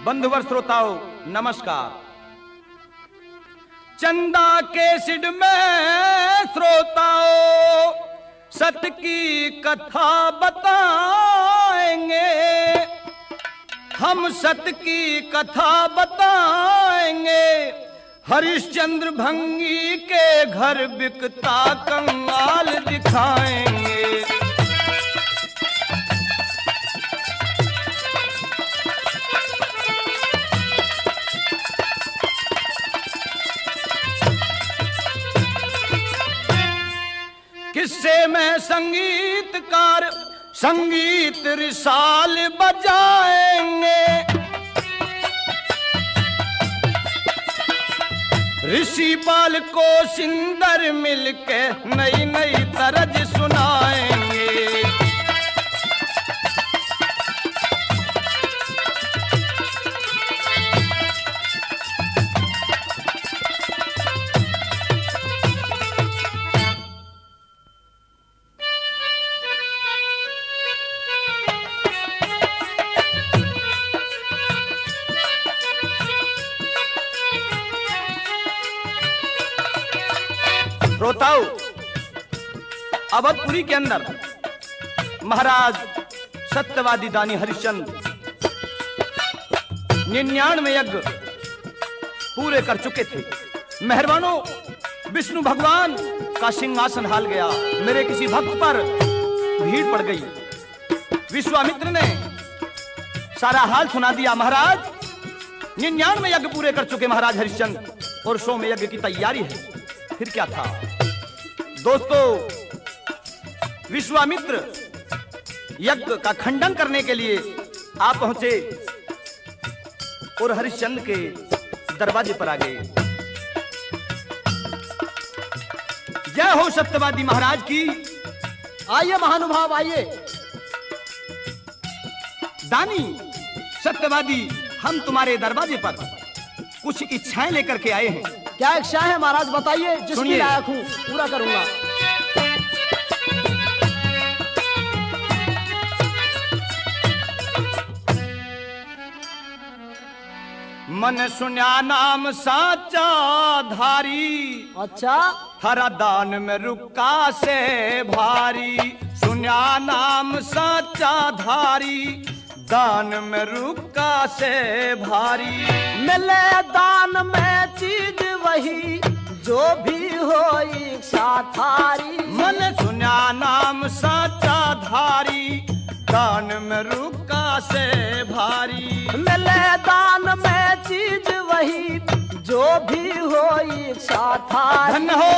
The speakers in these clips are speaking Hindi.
बंधुवर श्रोताओं नमस्कार। चंदा के सिड में श्रोताओं सत्य की कथा बताएंगे, हम सत्य की कथा बताएंगे। हरिश्चंद्र भंगी के घर बिकता कंगाल दिखाएंगे। किस्से में संगीतकार संगीत रिसाल बजाएंगे। ऋषि बाल को सिंदर मिलके नई नई तरज सुनाएंगे। श्रोताओं, अवधपुरी के अंदर महाराज सत्यवादी दानी हरिश्चंद्र 99 यज्ञ पूरे कर चुके थे। मेहरबानों, विष्णु भगवान का सिंहासन हाल गया। मेरे किसी भक्त पर भीड़ पड़ गई। विश्वामित्र ने सारा हाल सुना दिया। महाराज 99 यज्ञ पूरे कर चुके महाराज हरिश्चंद्र, और 100 यज्ञ की तैयारी है। फिर क्या था दोस्तों? विश्वामित्र यज्ञ का खंडन करने के लिए आप पहुंचे और हरिश्चंद्र के दरवाजे पर आ गए। जय हो सत्यवादी महाराज की। आइए महानुभाव, आइए। दानी सत्यवादी, हम तुम्हारे दरवाजे पर कुछ इच्छाएं लेकर के आए हैं। क्या इच्छा है महाराज, बताइए। जिसकी लायक हूँ पूरा करूंगा। मन सुन्या नाम साचा धारी, अच्छा। हरा दान में रुका से भारी। सुन्या नाम साचा धारी, दान में रुका से भारी। मिले दान में चीज वही, जो भी हो इच्छा थारी। मन सुन्या नाम साचा धारी, दान में रुका से भारी। मिले दान में चीज वही, जो भी हो इच्छा थारी। धन्य हो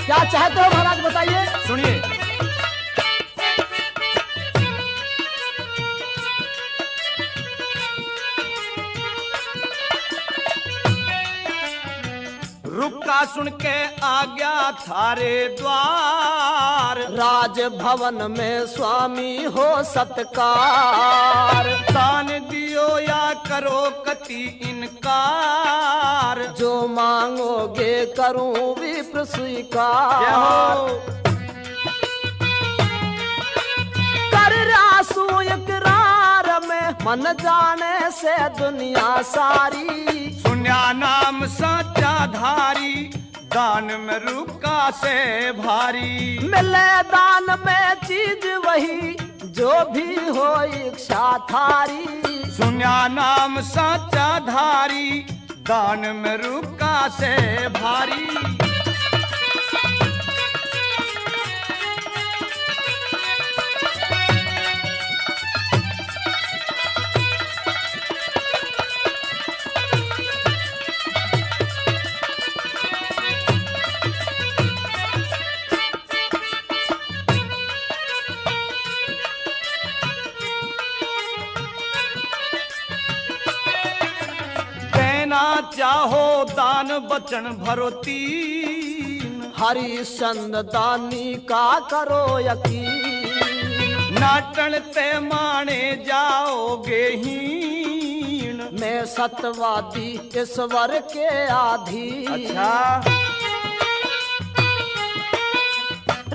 क्या चाहते हो महाराज, बताइए। सुनिए। रुका सुन के आ गया थारे द्वार। राजभवन में स्वामी हो सत्कार। दान दियो या करो कति इनकार। जो मांगोगे करूं विप्र स्वीकार। कर रासू इकरार में, मन जाने से दुनिया सारी। सुन्या नाम साचा धारी, दान में रुका से भारी। मिले दान में चीज वही, जो भी हो इच्छा थारी। सुन्या नाम साचा धारी, दान में रुका से भारी। चाहो दान बचन भरो तीन। हरिश्चंद्र दानी का करो यकीन। नाटन ते माने जाओगे हीन। मैं सत्यवादी ईश्वर के आधी। अच्छा,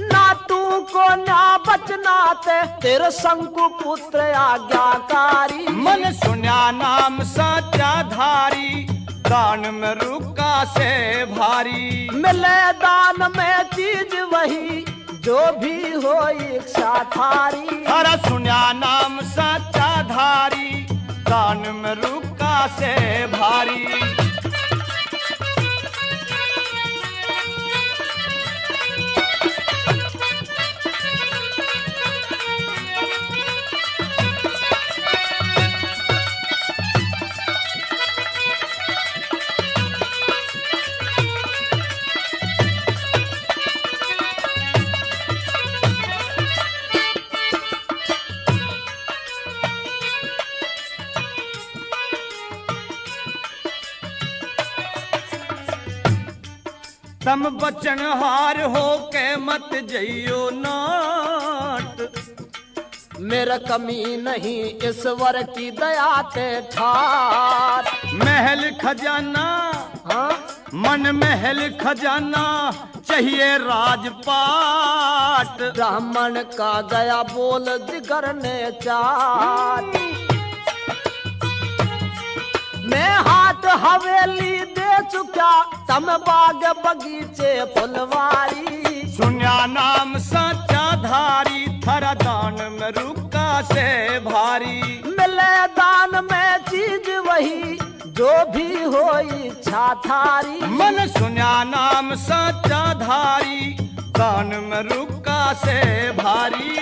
ना तू को ना बचना तेरे शंकु पुत्र आज्ञाकारी। मन सुन्या नाम सच्चा धारी, दान में रुका से भारी। मिले दान में चीज वही, जो भी हो इच्छा थारी। हरा सुन्या नाम सच्चा धारी, दान में रुका से भारी। तम बचन हार हो के मत जइयो नाट। मेरा कमी नहीं ईश्वर की दया ते ठाट। महल खजाना, हाँ? मन महल खजाना, चाहिए राजपाट। ब्राह्मण का गया बोल जिगर ने चाट। मैं हाथ हवेली दे चुका, तम बाग बगीचे फुलवारी। सुन्या नाम सच्चा धारी, थरा दान में रुका से भारी। मिले दान में चीज वही, जो भी हो इच्छा थारी। मन सुन्या नाम सच्चा धारी, दान में रुका से भारी।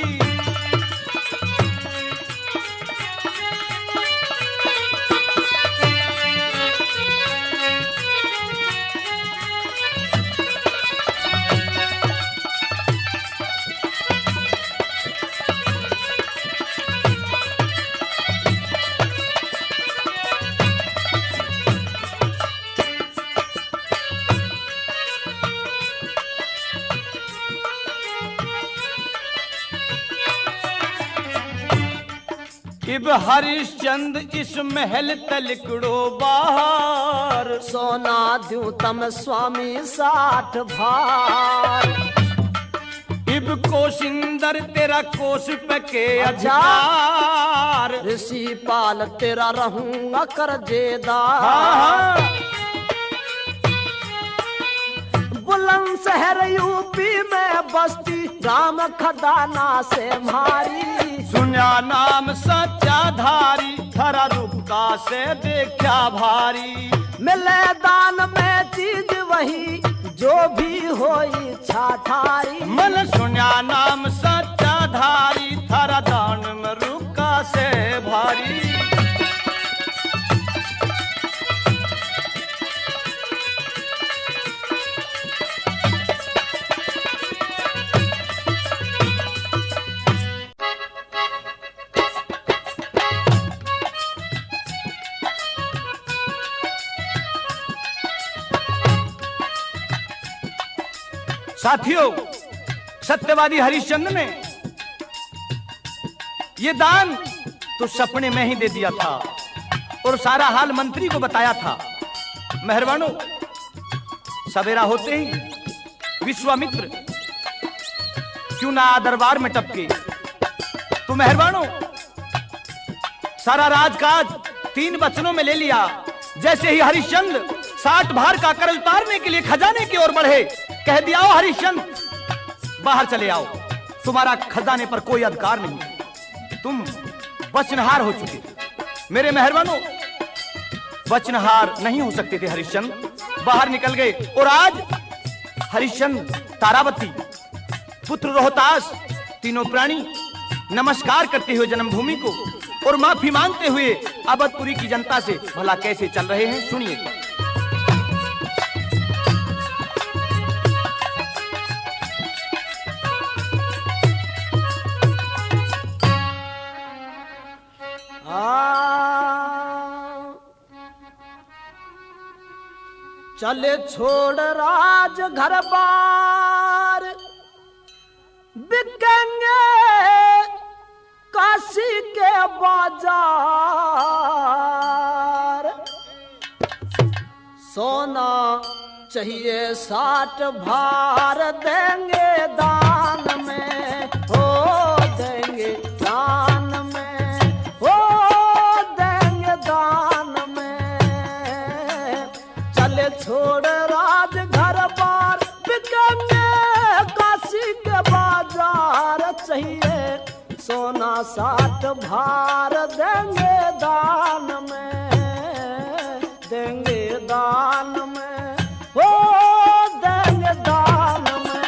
इब हरिश्चंद इस महल तलकड़ो बाहर। सोना द्यू तम स्वामी 60 भार। इब कोशिंदर तेरा कोश पे के अधिकार। ऋषि पाल तेरा रहूंगा कर्जेदार। हाँ। बुलंद शहर यूपी में बस्ती, राम खदाना से मारी। सुन्या नाम सच्चा धारी, थरा रुका से देखा भारी। मिले दान में चीज वही, जो भी हो इच्छा थारी। मन सुन्या नाम सच्चा धारी, थरा दान में रुका से भारी। साथियों, सत्यवादी हरिश्चंद्र ने ये दान तो सपने में ही दे दिया था और सारा हाल मंत्री को बताया था। मेहरबानों, सवेरा होते ही विश्वामित्र क्यों ना दरबार में टपके, तो मेहरबानों सारा राजकाज 3 वचनों में ले लिया। जैसे ही हरिश्चंद्र 60 भार का कर उतारने के लिए खजाने की ओर बढ़े, कह दिया, ओ हरिश्चंद्र बाहर चले आओ, तुम्हारा खजाने पर कोई अधिकार नहीं, तुम वचनहार हो चुके। मेरे मेहरबानों, वचनहार नहीं हो सकते थे हरिश्चंद्र, बाहर निकल गए। और आज हरिश्चंद्र, तारावती, पुत्र रोहतास, तीनों प्राणी नमस्कार करते हुए जन्मभूमि को और माफी मांगते हुए अवधपुरी की जनता से भला कैसे चल रहे हैं, सुनिए। चले छोड़ राज घर बार, बिकेंगे काशी के बाजार। सोना चाहिए 60 भार देंगे दान में, हो देंगे दान में, हो देंगे दान में। चले छोड़ राज घर बार बिकेंगे काशी के बाजार, चाहिए सोना 60 भार देंगे दान में, देंगे दान में, हो देंगे दान में।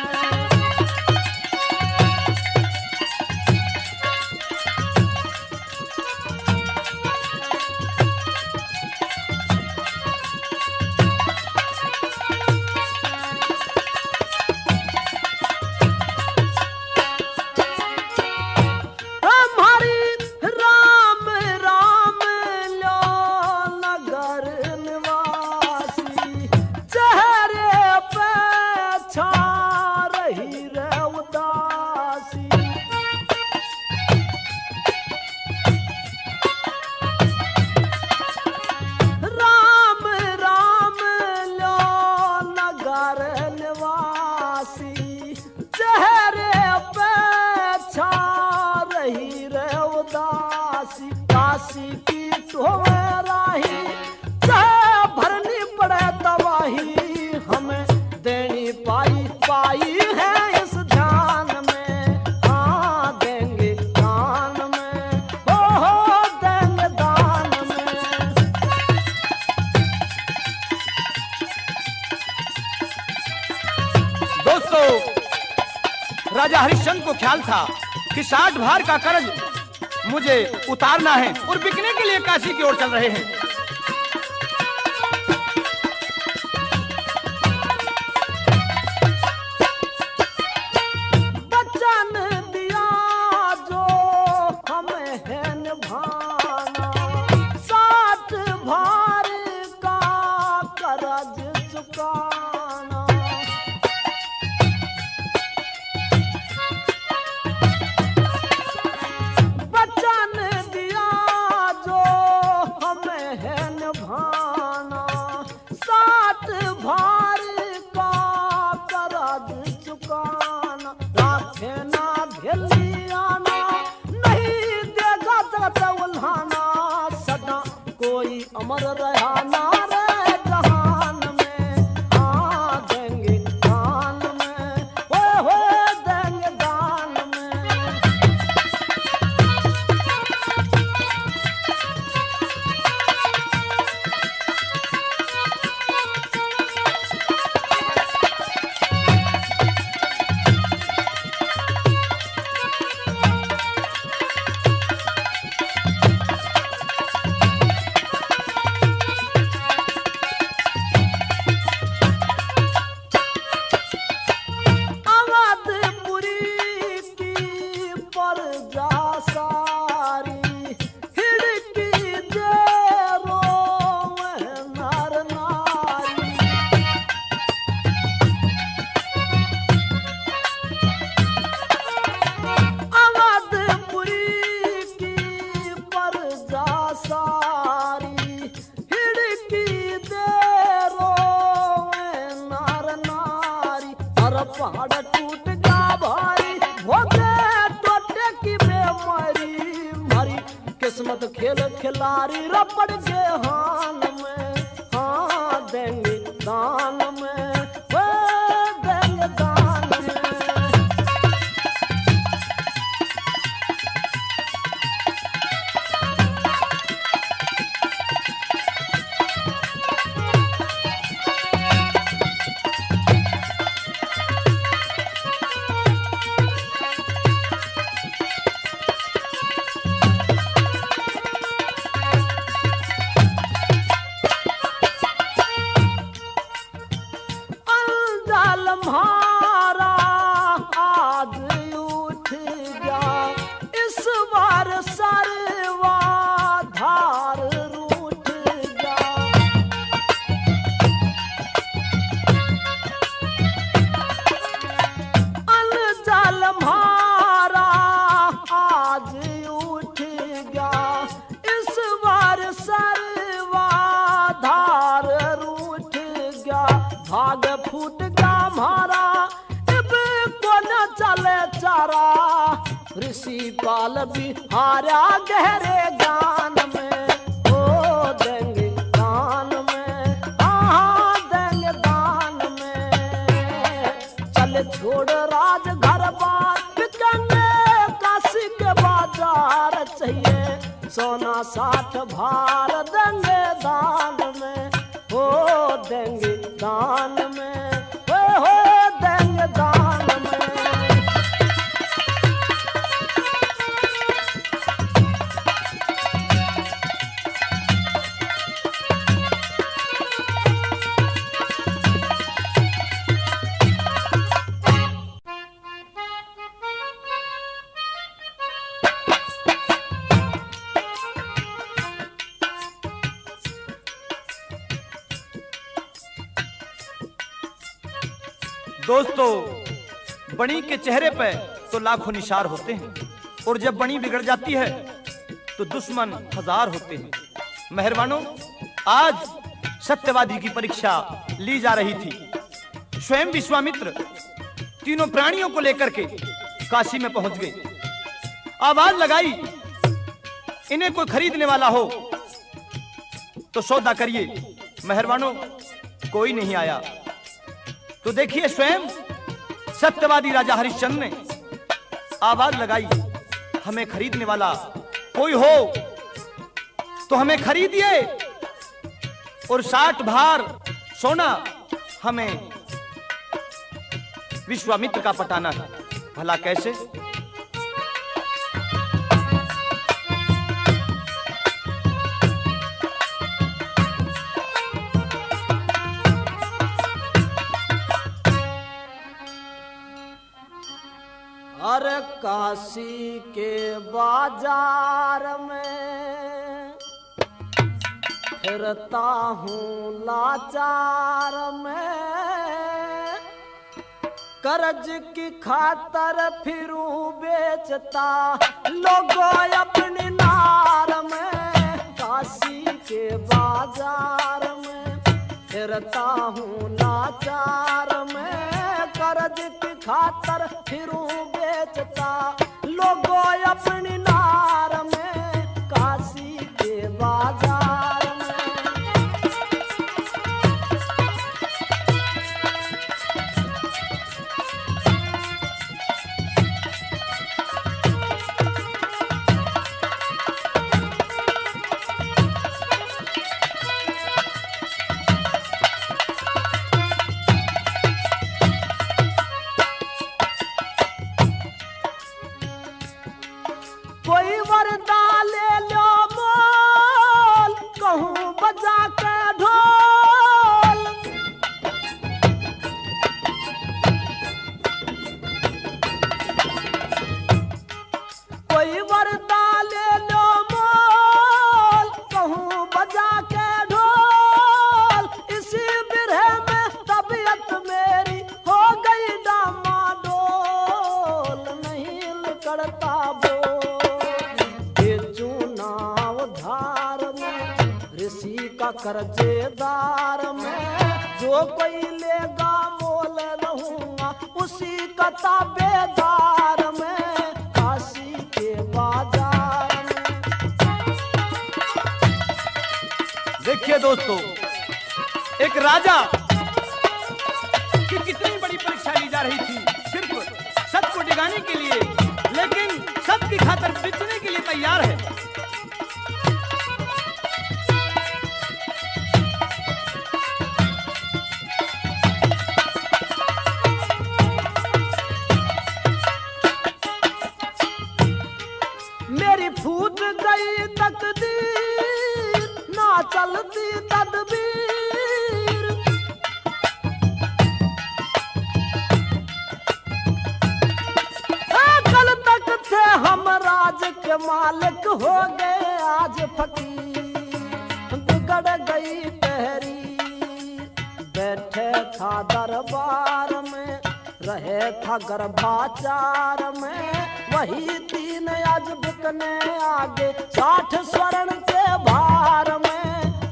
हमारी राम राम लो नगर निवासी, चेहरे पे छा रही रे उदासी। राम राम लो नगर निवासी, चेहरे पे छा रही रे उदासी। काशी की ढोवे राही चाहे भरनी पड़े तबाही, हमें देनी पाई पाई है इस ध्यान में, हाँ देंगे दान में, हो देंगे दान में। दोस्तों, राजा हरिश्चंद्र को ख्याल था कि 60 भार का कर्ज मुझे उतारना है और बिकने के लिए काशी की ओर चल रहे हैं। वचन दिया जो हमें है निभाना, 60 भार का कर्ज चुकाना। वचन दिया जो हमें है निभाना, 60 भार का कर्ज चुकाना। राखे ना घेलियाना, नहीं देगा जगत उल्हाना, सदा कोई अमर रहना रे जहान में, हाँ देंगे दान में, हो देंगे दान में। अवधपुरी की प्रजा सारी, हिड़की जे रोवे नर नारी। अवधपुरी की प्रजा सारी, हिड़की जे रोवे नर नारी। हर पहाड़ टूट गया भाई, भोगे टोटे की बेमारी, मारी किस्मत खेल खिलारी रपड़ के हान में, हाँ देंगे दान में, हो देंगे दान में। काल बिहारा गहरे ज्ञान में, हो देंगे दान में, हाँ देंगे दान में। चल छोड़ राज घर बार बिकने, काशी के बाजार चाहिए, सोना 60 भार देंगे दान में, हो देंगे दान में, हो देंगे दान में। दोस्तों, बणी के चेहरे पे तो लाखों निशार होते हैं, और जब बणी बिगड़ जाती है तो दुश्मन 1000 होते हैं। मेहरबानों, आज सत्यवादी की परीक्षा ली जा रही थी। स्वयं विश्वामित्र तीनों प्राणियों को लेकर के काशी में पहुंच गए। आवाज लगाई, इन्हें कोई खरीदने वाला हो तो सौदा करिए। मेहरबानों, कोई नहीं आया। तो देखिए, स्वयं सत्यवादी राजा हरिश्चंद्र ने आवाज लगाई, हमें खरीदने वाला कोई हो तो हमें खरीदिए, और 60 भार सोना हमें विश्वामित्र का पटाना है। भला कैसे? अरे काशी के बाजार में फिरता हूँ लाचार में, कर्ज की खातर फिरूं बेचता लोगों अपनी नार में। काशी के बाजार में फिरता हूँ लाचार में, कर्ज की खातर फिरूं बेचता लोगों अपनी नार में। काशी के बाजार में कोई वरदा ले लो मोल, कहूँ बजा के ढोल। कोई वरदा ले लो मोल, कहूँ बजा के ढोल। इसी बिरह में तबीयत मेरी हो गई डामाडोल, नहीं निकलता बोल ऋषि का कर्जेदार में। जो कोई लेगा मोल रहूंगा उसी का ताबेदार में। काशी के बाजार में देखिए दोस्तों, एक राजा की कितनी बड़ी परीक्षा ली जा रही थी, सिर्फ सत को डिगाने के लिए, लेकिन सत की खातर बेचने के लिए तैयार है। मेरी फूट गई तकदीर, ना चलती तदबीर। कल तक थे हम राज के मालिक, हो गए आज फकीर। बिगड़ गई तहरीर, बैठे था दरबार में, रहे था गर्भाचार में। वही 3 आज बिकने आगे 60 स्वर्ण के भार में।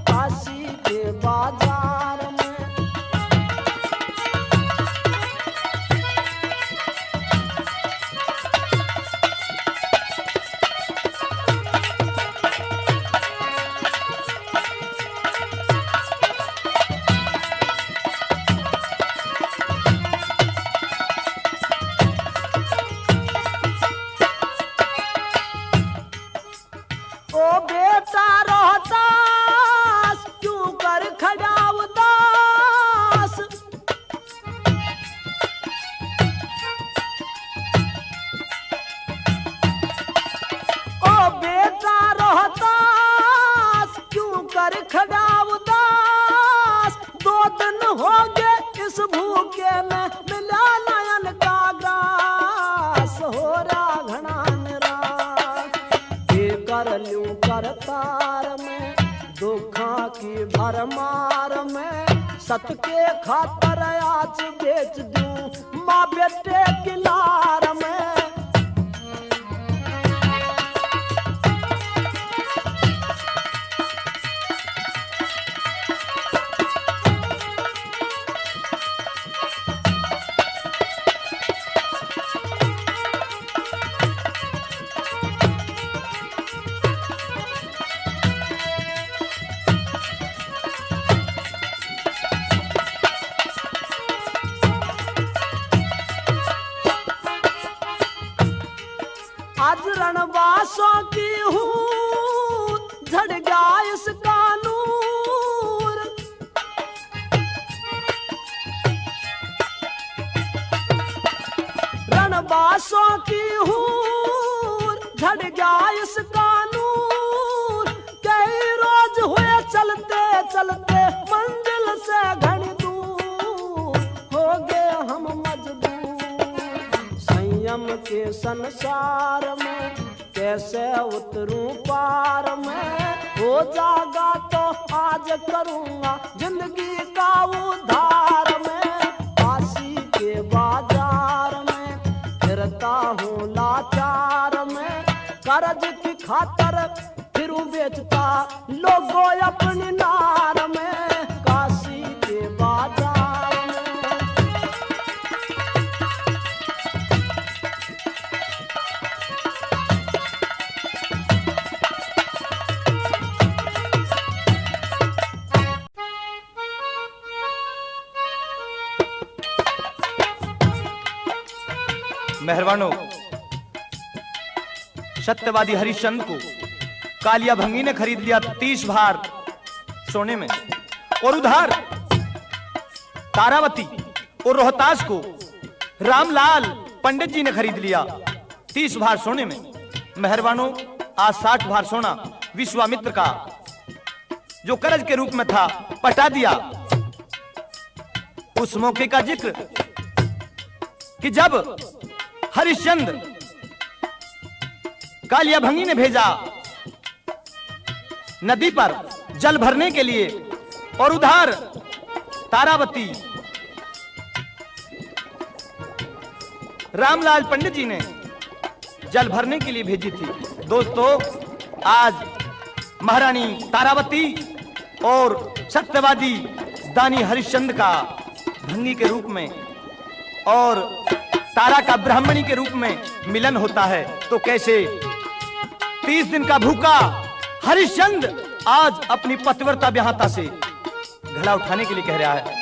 काशी के बाजार में ओ बेटा रोहतास क्यों कर खड़ा उदास। ओ बेटा रोहतास क्यों कर खड़ा उदास। 2 दिन हो गए इस भूखे में मिला नयन का ग्रास। हो रहा घना निराश ये कर लूं करतार में दुखा की भरमार में। सत के खातर आज बेच दूं माँ बेटे की लार में। आज रणवासों की हूँ झड़ गया इस कानूर। रणवासों की हूँ झड़ गया इस कानूर। कई रोज हुए चलते चलते मंजिल से घनी दूर। हो गए हम मजबूर संयम के संसार में कैसे उतरूं पार में। हो जागा तो आज करूंगा जिंदगी का उद्धार में। काशी के बाजार में फिरता हूँ लाचार में। कर्ज की खातर फिरूं बेचता लोगों अपनी नार में। काशी के बाजार में मेहरबानो, सत्यवादी हरिश्चंद्र को कालिया भंगी ने खरीद लिया 30 भार सोने में, और उधार तारावती और रोहतास को रामलाल पंडित जी ने खरीद लिया 30 भार सोने में। मेहरबानो, आज 60 भार सोना विश्वामित्र का जो कर्ज के रूप में था पटा दिया। उस मौके का जिक्र कि जब हरिश्चंद्र कालिया भंगी ने भेजा नदी पर जल भरने के लिए, और उधार तारावती रामलाल पंडित जी ने जल भरने के लिए भेजी थी। दोस्तों, आज महारानी तारावती और सत्यवादी दानी हरिश्चंद्र का भंगी के रूप में और तारा का ब्राह्मणी के रूप में मिलन होता है, तो कैसे 30 दिन का भूखा हरिश्चंद्र आज अपनी पतिव्रता व्याहता से घड़ा उठाने के लिए कह रहा है।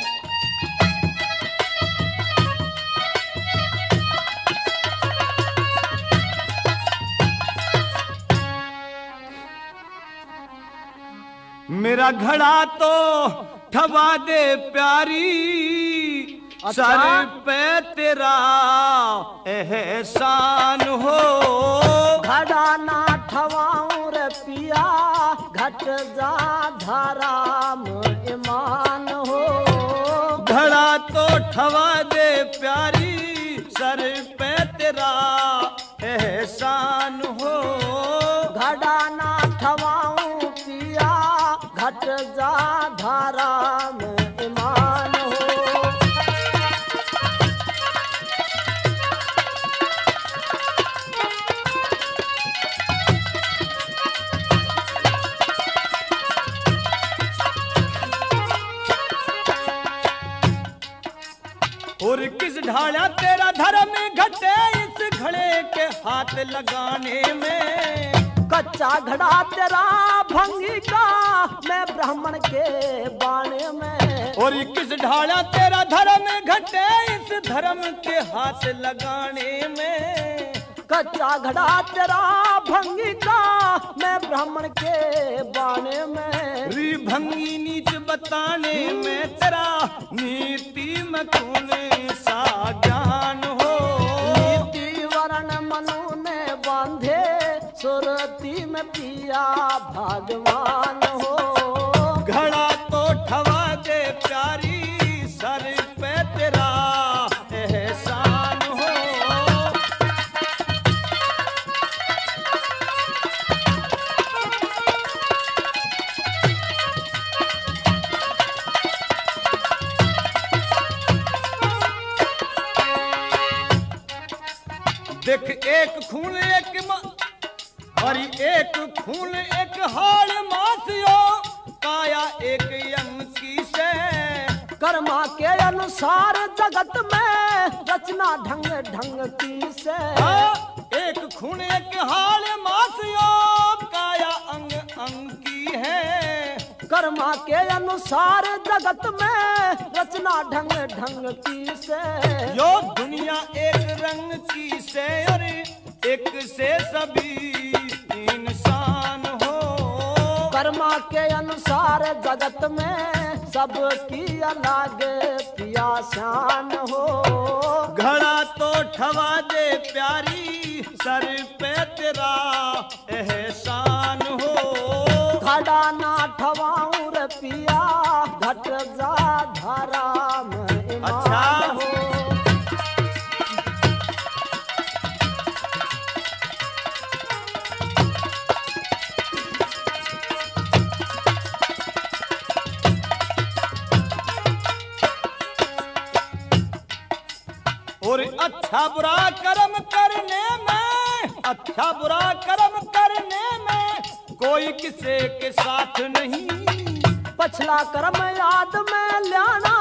मेरा घड़ा तो ठवा दे प्यारी, सर पे तेरा एहसान हो। घड़ा ना ठवाऊं रे पिया, घट जा धारा में ईमान हो। घड़ा तो ठवा दे प्यारी, सर पे तेरा एहसान हो। घड़ा ना ठवाऊं पिया, घट जा धारा में ईमान हो। और किस ढाला तेरा धर्म घटे इस घड़े के हाथ लगाने में। कच्चा घड़ा तेरा भंगी का, मैं ब्राह्मण के बाणे में। और किस ढाला तेरा धर्म घटे इस धर्म के हाथ लगाने में। कच्चा घड़ा तेरा भंगी का मैं ब्राह्मण के बाणे में। री भंगी नीच बताने में तेरा नीति में कौन सा ज्ञान हो। नीति वर्ण मनु ने बांधे सुरती में पिया भगवान हो। घड़ा तो ठवा दे प्यारी सर पे तेरा एहसान हो। देख एक खून एक और एक खून एक हाड़ मासियो काया एक अंग की से। कर्मा के अनुसार जगत में रचना ढंग ढंग की से। एक खून एक हाड़ मासियो काया अंग अंग की है। कर्मा के अनुसार जगत में रचना ढंग ढंग की से। यो दुनिया एक रंग की से और एक से सभी इंसान हो। कर्मा के अनुसार जगत में सबकी अलग पिया शान हो। घड़ा तो ठवा दे प्यारी सर पे तेरा एहसान हो। घड़ा ना ठवाऊं रे पिया घट जा धारा में ईमान अच्छा। हो। और अच्छा बुरा कर्म करने में, अच्छा बुरा कर्म करने में कोई किसी के साथ नहीं। पछला कर्म याद में लाना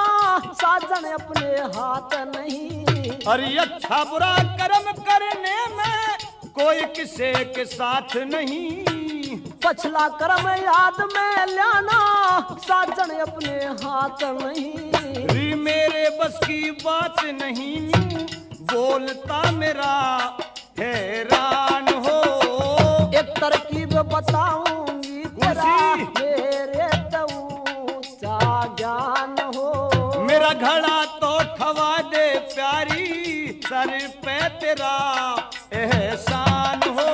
साजन अपने हाथ नहीं। अरे अच्छा बुरा कर्म करने में कोई किसी के साथ नहीं। पछला कर्म याद में लाना साजन अपने हाथ नहीं। री मेरे बस की बात नहीं बोलता मेरा हैरान हो। एक तरकीब बताऊंगी तेरा मेरे तो ऊंचा ज्ञान हो। मेरा घड़ा तो ठवा दे प्यारी सर पे तेरा एहसान हो।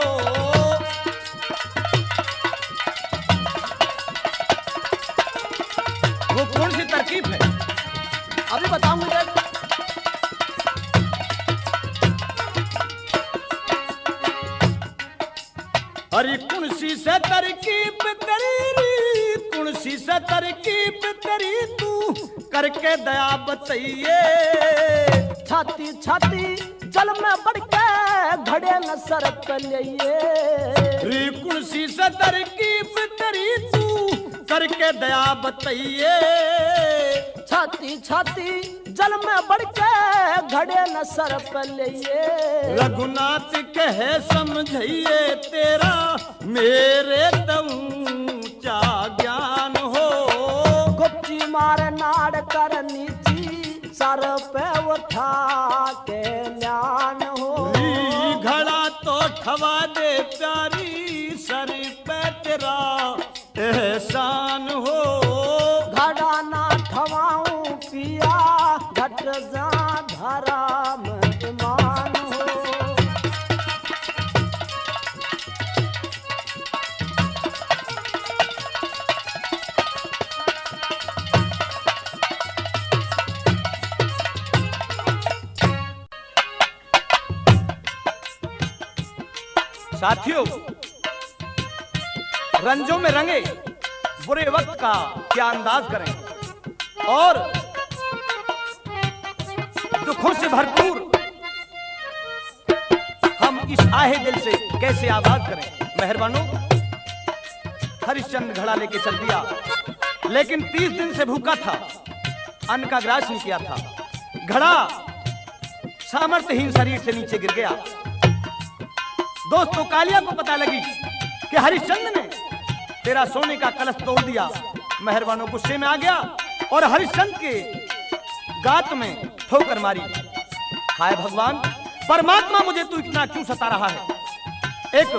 वो कौन सी तरकीब है अभी बताऊंगा। अरे कुणसी से तरकीब तेरी, कुणसी से तरकीब तेरी तू करके दया बताइए। छाती छाती जल में बढ़ के घड़े न सर पे लिए। रे कुणसी से तरकीब तेरी तू करके दया बताइए। छाती छाती जल में बढ़ के घड़े न सर पे लिए। रघुनाथ कहे समझिए तेरा मेरे ऊंचा ज्ञान हो। गुप्ती मार नाड़ कर नीची सर पे उठा के ज्ञान हो। घड़ा तो ठवा दे प्यारी सर पे तेरा एहसान हो। घड़ा ना ठवाऊं पिया घट जा धरा में ईमान हो। साथियों, रंजों में रंगे बुरे वक्त का क्या अंदाज करें और दुखों से भरपूर हम इस आहे दिल से कैसे आबाद करें। मेहरबानों, हरिश्चंद्र घड़ा लेके चल दिया, लेकिन 30 दिन से भूखा था, अन्न का ग्रास नहीं किया था। घड़ा सामर्थ्यहीन शरीर से नीचे गिर गया। दोस्तों, कालिया को पता लगी कि हरिश्चंद्र ने तेरा सोने का कलश तोड़ दिया। मेहरबानों गुस्से में आ गया और हरिश्चंद्र के गात में ठोकर मारी। हाय भगवान, परमात्मा मुझे तू इतना क्यों सता रहा है? एक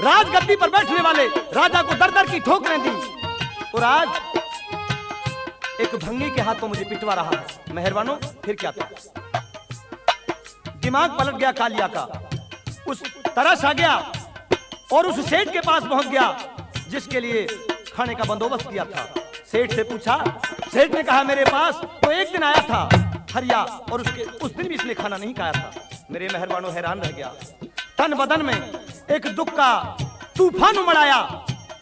राजगद्दी पर बैठने वाले राजा को दर दर की ठोकरें दी और आज एक भंगी के हाथों मुझे पिटवा रहा है। मेहरबानों, फिर क्या था? दिमाग पलट गया कालिया का, उस तरस आ गया और उस सेठ के पास पहुंच गया जिसके लिए खाने का बंदोबस्त किया था। सेठ से पूछा, सेठ ने कहा मेरे पास तो एक दिन आया था हरिया और उस दिन भी इसने खाना नहीं खाया था। मेरे मेहरबानों हैरान रह गया, तन बदन में एक दुख का तूफान उमड़ आया।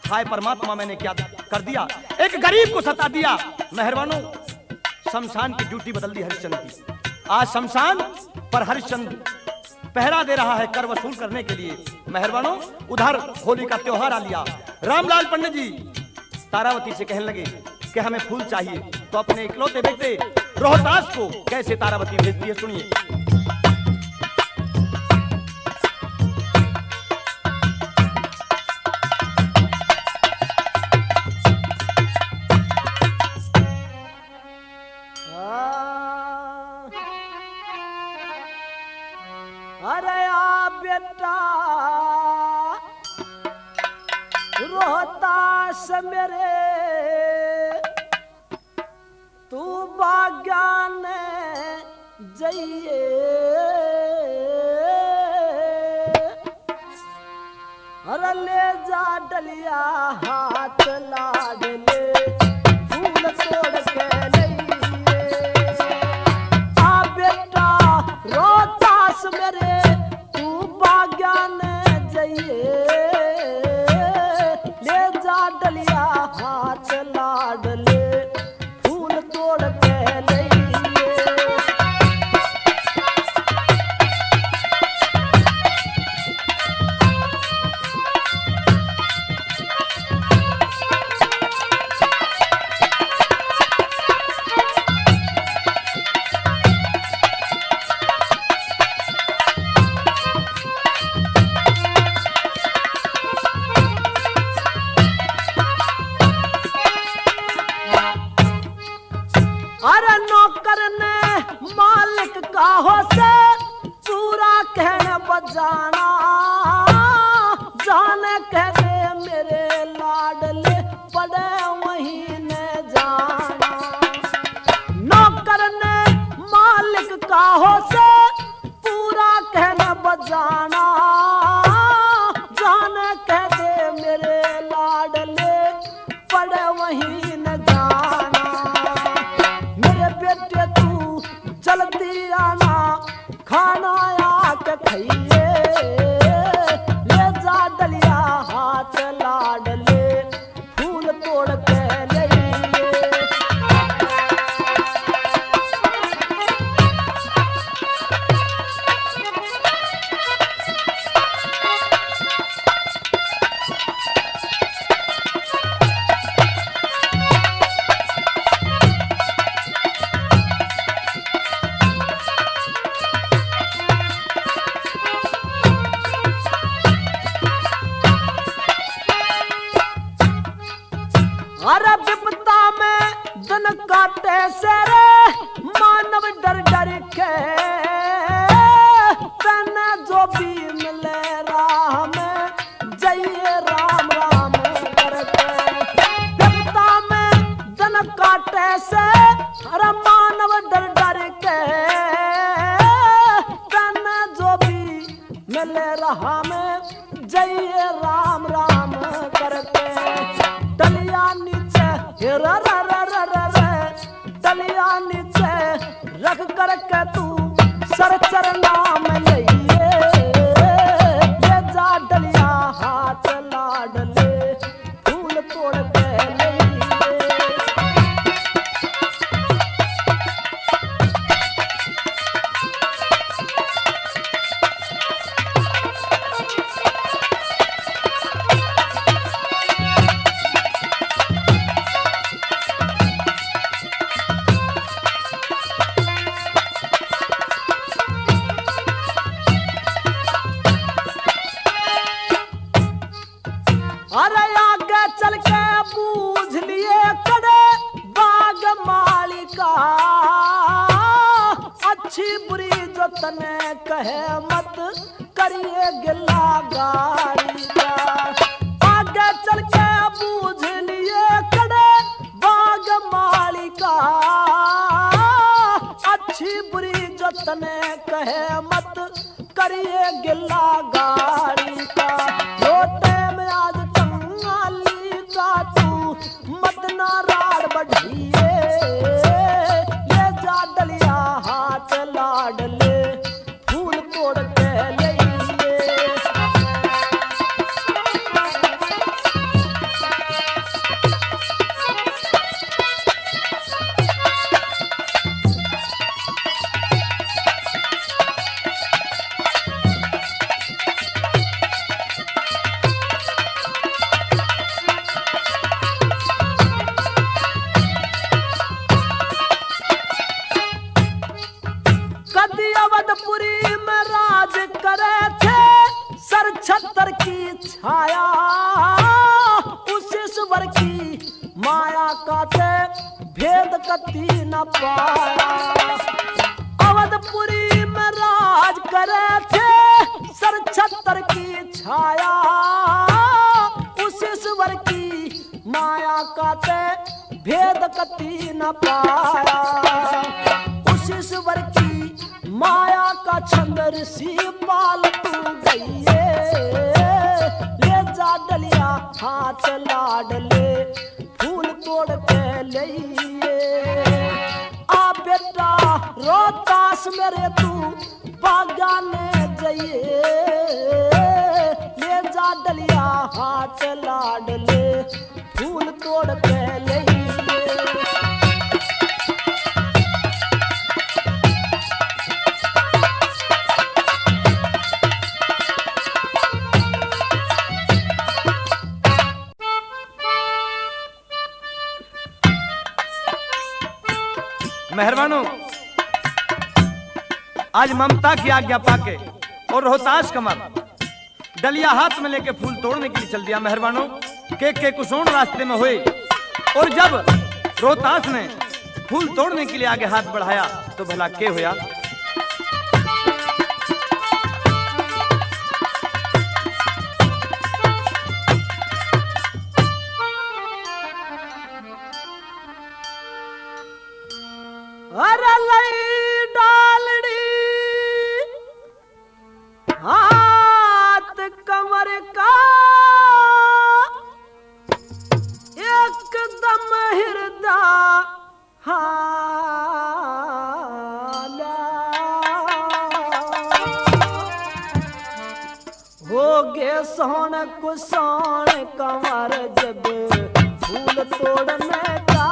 हाय परमात्मा, मैंने क्या कर दिया? एक गरीब को सता दिया। मेहरबानों, शमशान की ड्यूटी बदल दी हरिश्चंद्र की। आज शमशान पर हरिश्चंद्र पहरा दे रहा है कर वसूल करने के लिए। मेहरबानों, उधर होली का त्योहार आ लिया। रामलाल पंडित जी तारावती से कहने लगे कि हमें फूल चाहिए, तो अपने इकलौते बेटे रोहतास को कैसे तारावती भेजती है, सुनिए। अरे आ बेटा रोहतास मेरे, तू बागान जाइए। अरे ले जा डलिया हाथ लाड ले, फूल तोड़ के लइए। आ बेटा रोहतास मेरे, तू बागान जाइए। ले जा डलिया हाथ लाड ले, फूल तोड़ के लइए। अरे नौकर ने मालिक का हो से पूरा कहने बजाना, जाने कह दे मेरे लाडले पड़े वहीं ने जाना। नौकर ने मालिक का हो से पूरा कहने बजाना, जाने कह दे मेरे लाडले पड़े वहीं न जाना। बेटे तू जल्दी आना, खाना आके खाइए। ले जा डलिया हाथ लाड ले, फूल तोड़ के लइए। अरे विपदा में दिन काटे से रे, मानव डर डर के। तने जो भी मिले राह में, जइए राम राम करके। विपदा में दिन काटे से, अरे मानव डर डर के। तने जो भी मिले राह में, जइए राम राम करके। डलिया नीचे र र र र र र, डलिया नीचे रख करके तू सर चरना में लइए। ले जा डलिया हाथ लाड ले, फूल तोड़ के लइए। अरे आगे चल के पूछ लिए कड़े बाग मालिका, अच्छी बुरी जो तने कह कहे मत करिए गिला गाड़ी का। आगे चल के बूझ लिए कड़े बाग मालिका, अच्छी बुरी जतने कहे मत करिए गिला गाड़ी का। लोटे में आज टंगाली का तू मत ना राड़ बढ़िए, ले जा डलिया हाथ लाडले फूल तोड़ के ले। अवधपुरी में राज करे थे सर छतर की छाया, उस ईश्वर की माया का ते भेद कति न पाया। अवधपुरी में राज करे थे सर छतर की छाया, उस ईश्वर की माया का ते भेद कति न पाया। उस ईश्वर की माया का छंदर सी पाल तू गईए, ले जा डलिया हाथ लाडले फूल तोड़ के लिए। आ बेटा रोहतास मेरे तू बागाने जाइए, ले जा डलिया हाथ लाडले फूल तोड़ के लिए। मेहरबानों, आज ममता की आज्ञा पाके और रोहतास कमर डलिया हाथ में लेके फूल तोड़ने के लिए चल दिया। मेहरबानों, के कुसोण रास्ते में हुए और जब रोहतास ने फूल तोड़ने के लिए आगे हाथ बढ़ाया तो भला के होया। अरे लई डालड़ी हाथ कमर का एकदम हृदय हो गे सोन कुसोन कमर जब फूल तोड़ने का।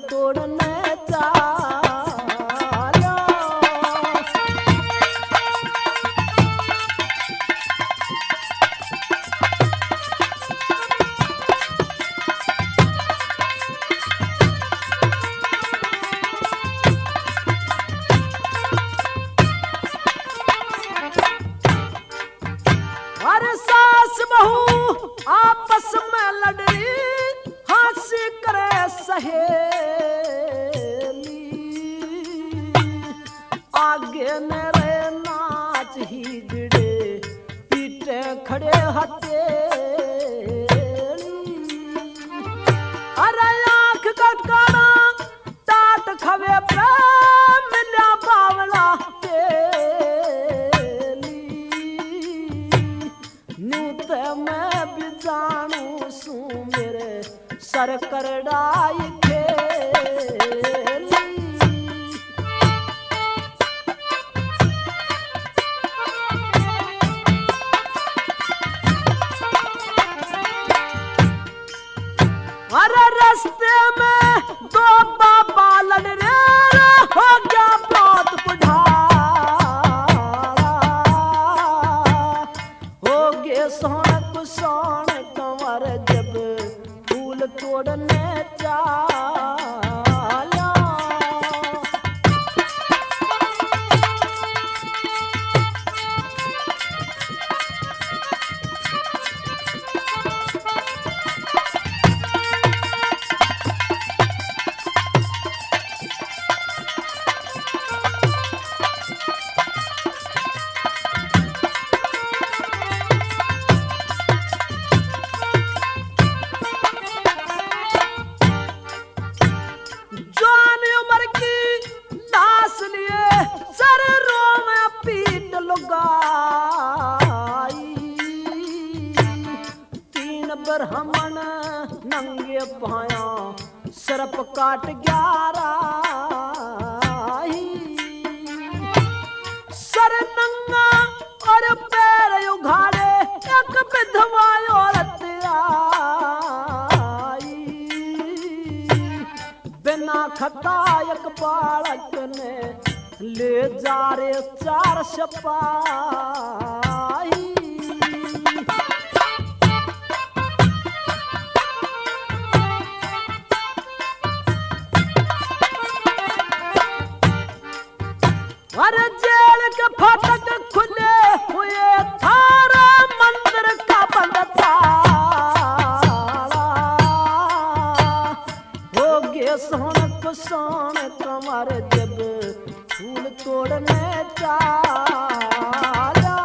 तोड़ने चाला अरे सास बहू आपस में लड़ रही, हंसी करे सहेली, आगे मेरे नाच ही गिड़े पीटे खड़े हथेली। अरे आंख कटकाना टाट खवे प्रेम मिला बावला तेली, नूत मैं भी जानू सू मेरे सर करड़ाई खेली। अरे रास्ते में दो बाबा लड़ रे हो गया बहुत बुढ़ारा, हो गए सोन कुसोन कंवर जब फूल तोड़ने चाला। ब्राह्मण नंगे पाया सर्प काट 11 सर नंगा और पैर उघाड़े एक विधवा औरत आई बिना खता एक बालक ने ले जा रे 4 सिपाही अरे जेल के फाटक खुले हुए थारा मंदिर का बंद ताला हो गए सोन को सोन कमर जब फूल तोड़ने चाला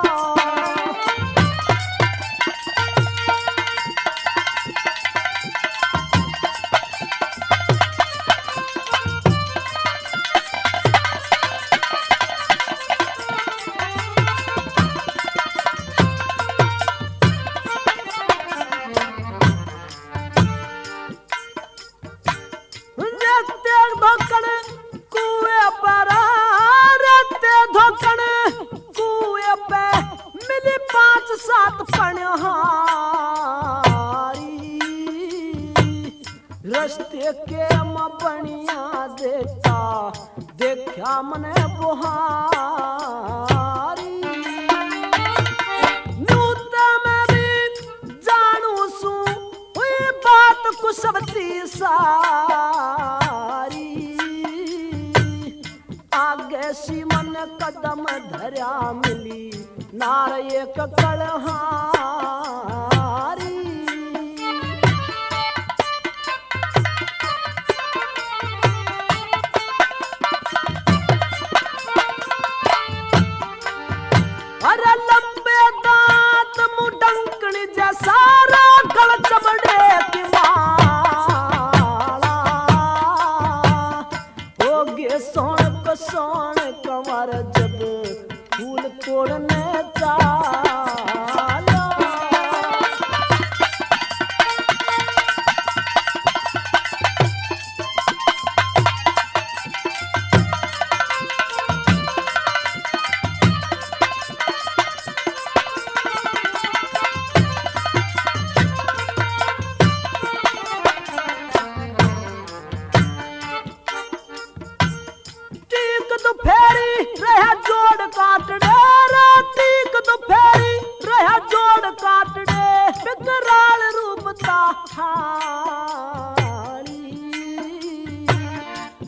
रस्ते के मबनिया देखा देखा मने बुहारी नूता में भी जानू सू हुई बात कुसबती सारी आगे सीमन कदम धरा मिली नार एक कलहारी अरे लंबे दांत मुडंकण जैसा गल चमड़े की माला हो गए सोन को सोन कमर जब फूल तोड़ने चाला फेरी रहा जोड़ काट दे रातीक तो फेरी रहा जोड़ काट दे विकराल रूप ताहारी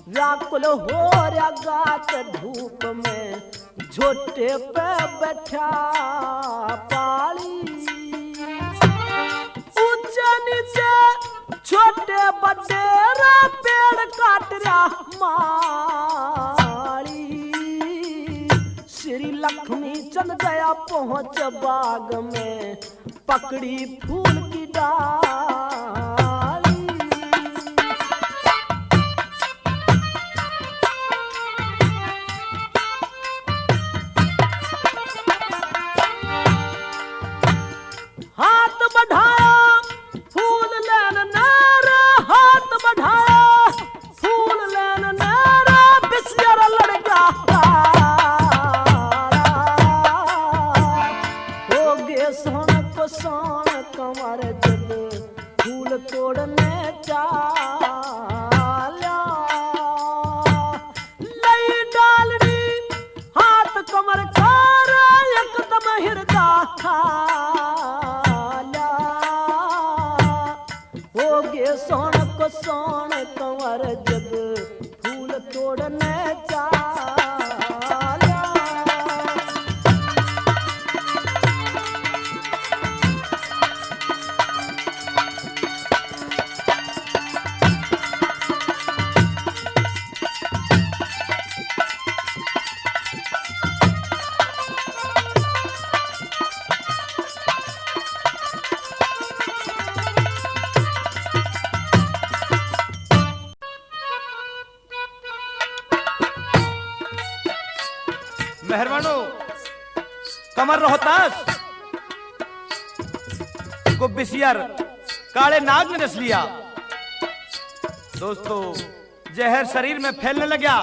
व्याकुल हो रहा गात धूप में झोटे पे बैठा पाली ऊंचे नीचे छोटे बड़े पेड़ काट रहा माली श्री लक्ष्मी चंद गया पहुंच बाग में पकड़ी फूल की डाली हाथ बढ़ाया फूल लेन नारा हाथ बढ़ाया फूल लेन नारा बिस्यर लड़का हो गए सोन को सोन कमर जब फूल तोड़ने चाला लई डालनी हाथ कमर खारा एकदम हिरदा खाला हो गए सोन को सोन कंवर जब फूल तोड़ने चाला मेहरबानो कमर रोहतास को बिसियर काले नाग ने डस लिया। दोस्तों, जहर शरीर में फैलने लगा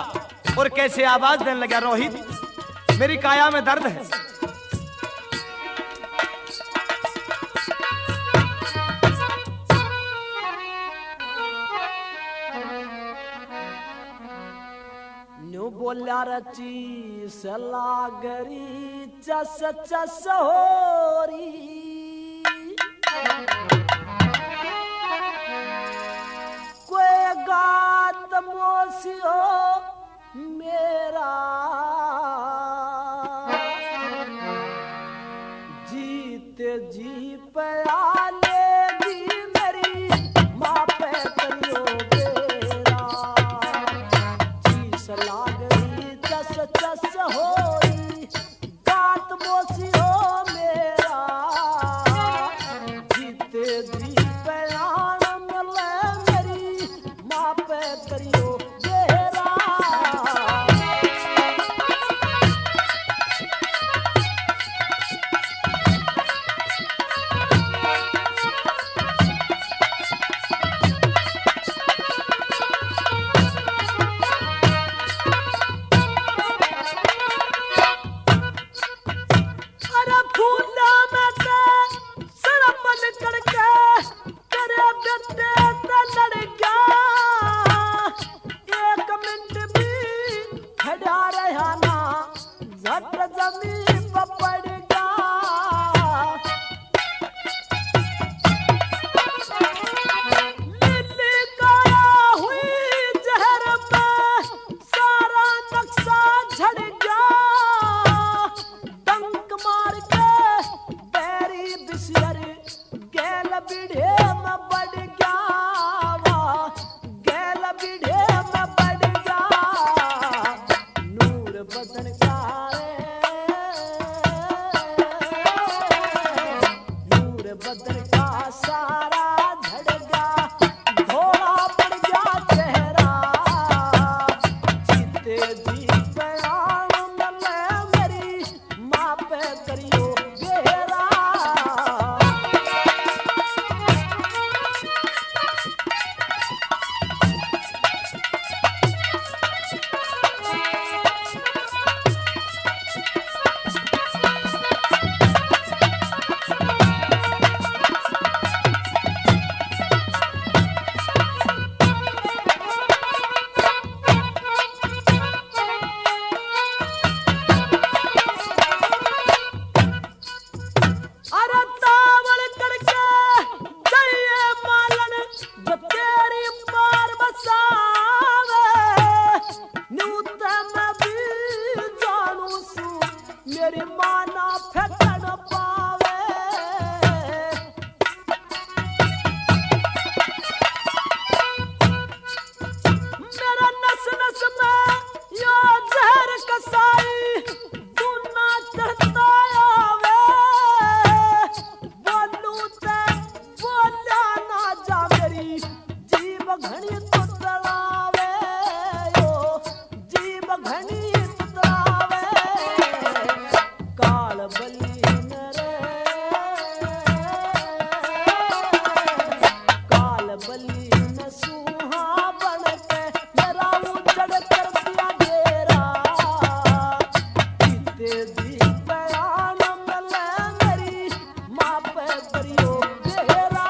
और कैसे आवाज देने लगा, रोहित मेरी काया में दर्द है। न्यू बोल्या रची सलागरी चस चस होरी, कोई गात मोसियो मेरा, जीते जी प्यालेगी मेरी माँ पे करियो बेरा, चीस लागरी चस चस होई गात मोसियो मेरा, जीते जी प्यान मिले मेरी माँ पे करियो बेरा। अरे फूला में ते सरपन करके तेरे बेटे ते लड़ गया, एक मिनट भी खड़ा रहा ना झट जमीन पर पड़ गया। लिल्ली काया हुई जहर में सारा नक्शा झड़ गया, डंक मार के बैरी बिसियर गैल बिढ़े में बढ़ गया, गैल बिढ़े में बढ़ गया, नूर बदन का नूर बदन का सारा झड़ गया, धोला पड़ गया चेहरा, जीते जी प्यान मिले मेरी माँ पे करियो बेरा। अरे तावल करके जाइए मालन जो तेरी मार बसावे, न्यूत में भी जानू सू मेरी माना फेंकन पावे। मेरा नस नस में यो जहर कसाई दूना चढ़ता आवे, बोलू ते बोल्या ना जा मेरी जीव घनी तुतलावे, यो जीव घनी तुतलावे, काल बलीन रे, काल बलीन सुहा बन के मेरा उजड़ कर दिया डेरा, जीते जी प्यान मिले मेरी माँ पे करियो बेरा।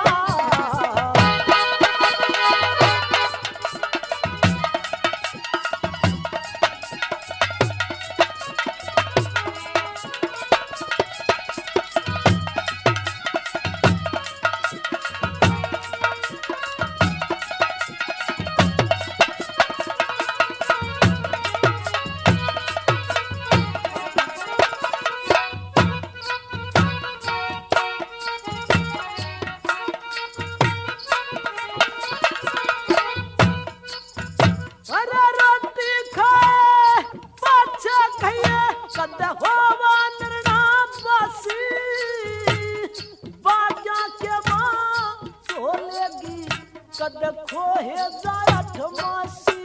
अरे रोटी खाए पाछे खाइए कद होवा निर्णाम वासी, बाजा के माँ चोलेगी कद खोहे जायठ मासी।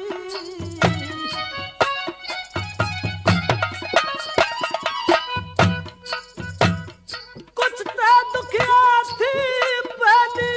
कुछ ते दुखिया थी पहली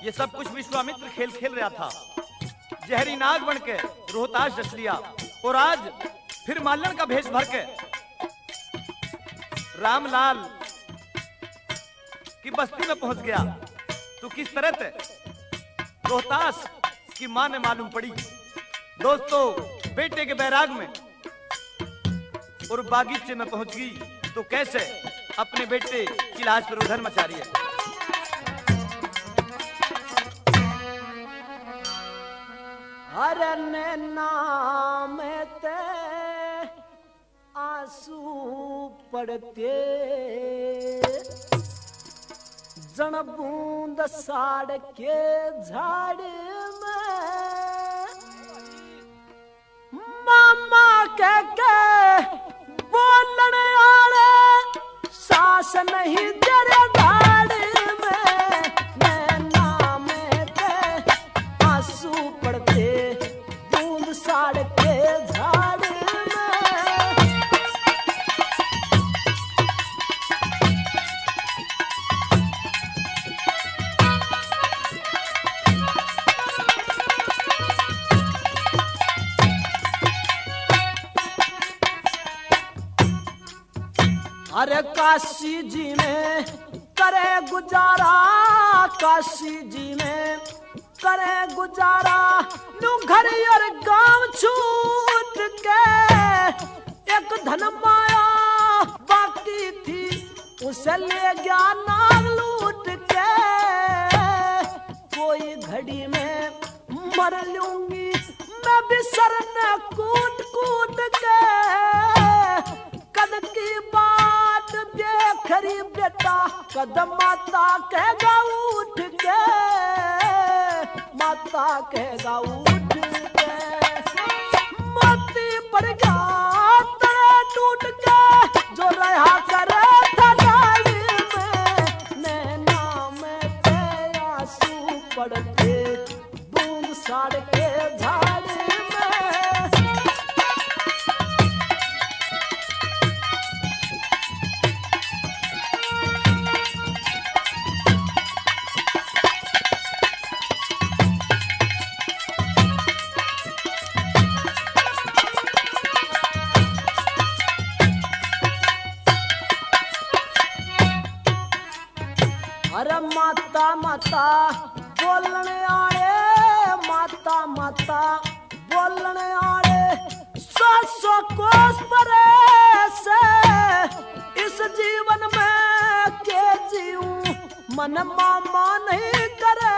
ये सब कुछ विश्वामित्र खेल खेल रहा था। जहरी नाग बन के रोहतास डस लिया और आज फिर मालन का भेष भर के रामलाल की बस्ती में पहुंच गया। तो किस तरह से रोहतास की मां ने मालूम पड़ी दोस्तों बेटे के बैराग में और बागीचे में पहुंच गई तो कैसे अपने बेटे की लाश पर उधर मचा रही है। अरे नैना में ते आंसू पड़ते जन बूंद साड़ के झाड़ में मामा कह के बोलने आले सास नहीं तेरे दाड़ में नैना में ते आंसू पड़ते बूंद साड़ के झाड़ में। अरे काशी जी में करे गुजारा काशी जी में करे गुजारा नू घर और गांव छूट के एक धन माया बाकी थी उसे ले गया नाग लूट के कोई घड़ी में मर लूंगी मैं भी सर न कूट कूट के कद की बात देख री बेटा कदम माता कहेगा उठ के माता कहेगा उठ के मोती पड़ गया तड़े टूट के जो रहा करे था डाली में नैना में ते आंसू पड़ते बूंद साड़ के झाड़ में। अरे माता माता बोलने आए माता माता बोलने आए 700 कोस परे से इस जीवन में के जीऊं मन मामा नहीं करे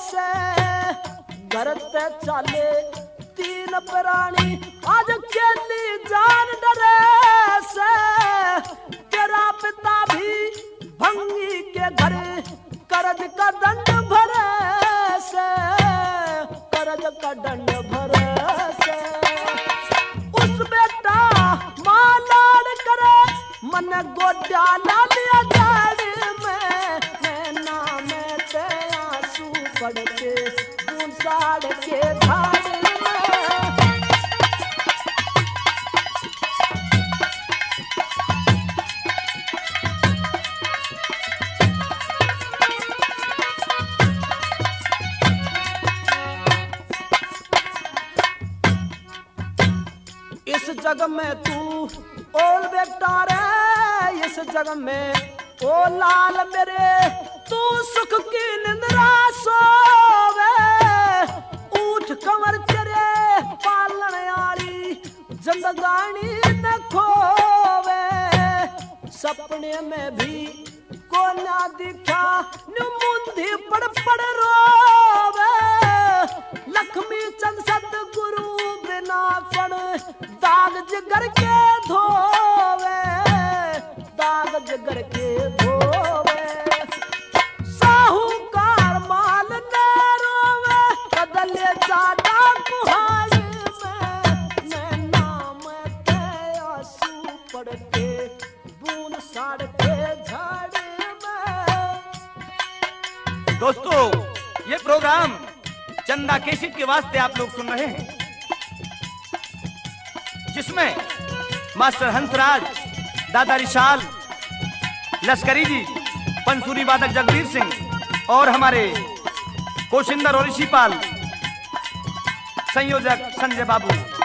से घर ते चाले 3 प्राणी आज केली जान डरे से तेरा पिता भी भंगी के घर कर्ज का दंड भरे से कर्ज का दंड भरे से उस बेटा मां लाड़ करे मन गोड्या ला लिया जाड़ में नैना में ते आंसू पड़ते बूंद साड़ के झाड़ में। इस जग में तू ओल बेटा रे इस जग में ओ लाल मेरे तू सुख की निंद्रा सोवे उठ कंवर तेरे पालन आली जिंदगानी न खोवे सपने में भी को ना दिखा नु मुंधी पड़ पड़ रोवे लक्ष्मी चंद सतगुरु बिना पड़ दाग जिगर के धोवे दाग जिगर के धोवे साहूकार माल न रोवे कदले जाता कुहाड़ी में नैना में ते आंसू पड़ते बूंद साड़ के झाड़ी में। दोस्तों ये प्रोग्राम चंदा केसिट के वास्ते आप लोग सुन रहे हैं जिसमें मास्टर हंसराज दादा रिशाल लश्करी जी पंसूरी वादक जगवीर सिंह और हमारे कोशिंदर और ऋषिपाल, संयोजक संजय बाबू।